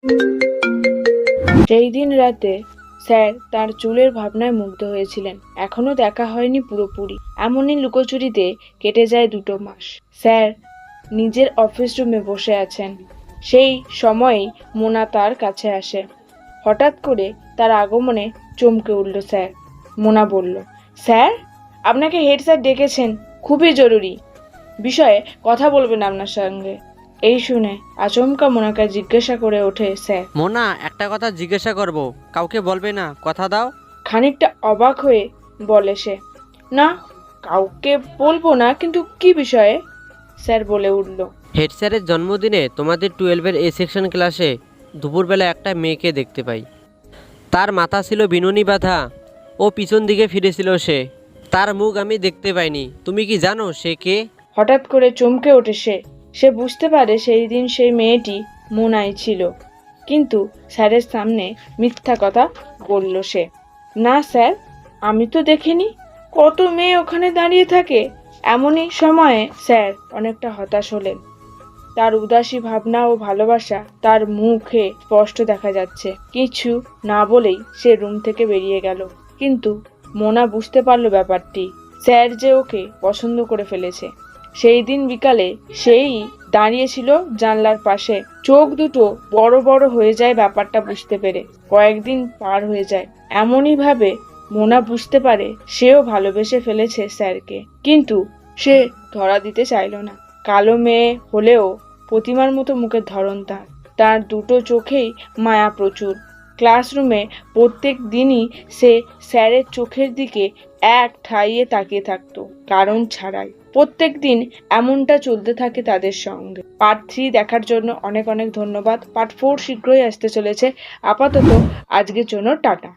সেই দিন রাতে স্যার তার চুলের ভাবনায় মুগ্ধ হয়েছিলেন। এখনো দেখা হয়নি পুরোপুরি। এমনই লুকোচুরিতে কেটে যায় 2 মাস। স্যার নিজের অফিস রুমে বসে আছেন। সেই সময়েই মোনা তার কাছে আসে। হঠাৎ করে তার আগমনে চমকে উঠল স্যার। মোনা বলল, স্যার, আপনাকে হেড স্যার ডেকেছেন, খুবই জরুরি বিষয়ে কথা বলবেন আপনার সঙ্গে। এই শুনে আচমকা মোনাকে জিজ্ঞাসা করে ওঠে স্যার। মোনা, একটা কথা জিজ্ঞাসা করব, কাউকে বলবে না, কথা দাও। খানিকটা অবাক হয়ে বলে সে, না, কাউকে বলবো না, কিন্তু কি বিষয়ে? স্যার বলে উঠল, হেড স্যারের জন্মদিনে তোমাদের 12-এর এ সেকশন ক্লাসে দুপুরবেলা একটা মেয়েকে দেখতে পাই। তার মাথা ছিল বিনুনি বাঁধা, ও পিছন দিকে ফিরেছিল সে। তার মুখ আমি দেখতে পাইনি। তুমি কি জানো সে কে? হঠাৎ করে চমকে ওঠে সে। সে বুঝতে পারে সেই দিন সেই মেয়েটি মোনাই ছিল, কিন্তু স্যারের সামনে মিথ্যা কথা বলল সে। না স্যার, আমি তো দেখিনি। কত মেয়ে ওখানে দাঁড়িয়ে থাকে। এমনই সময়ে স্যার অনেকটা হতাশ হলেন। তার উদাসী ভাবনা ও ভালোবাসা তার মুখে স্পষ্ট দেখা যাচ্ছে। কিছু না বলেই সে রুম থেকে বেরিয়ে গেল। কিন্তু মোনা বুঝতে পারল ব্যাপারটি। স্যার যে ওকে পছন্দ করে ফেলেছে। সেই দিন বিকালে সেই দাঁড়িয়েছিল জানলার পাশে। চোখ দুটো বড় বড় হয়ে যায় ব্যাপারটা বুঝতে পেরে। কয়েকদিন পার হয়ে যায়। এমনই ভাবে মোনা বুঝতে পারে সেও ভালোবেসে ফেলেছে স্যারকে। কিন্তু সে ধরা দিতে চাইল না। কালো মেয়ে হলেও প্রতিমার মতো মুখের ধরন তার। তার দুটো চোখেই মায়া প্রচুর। ক্লাসরুমে প্রত্যেক দিনই সে স্যারের চোখের দিকে এক ঠাইয়ে তাকিয়ে থাকতো, কারণ ছাড়াই। প্রত্যেক দিন এমনটা চলতে থাকে তাদের সঙ্গে। পার্ট 3 দেখার জন্য অনেক অনেক ধন্যবাদ। পার্ট 4 শীঘ্রই আসতে চলেছে। আপাতত আজকের জন্য টাটা।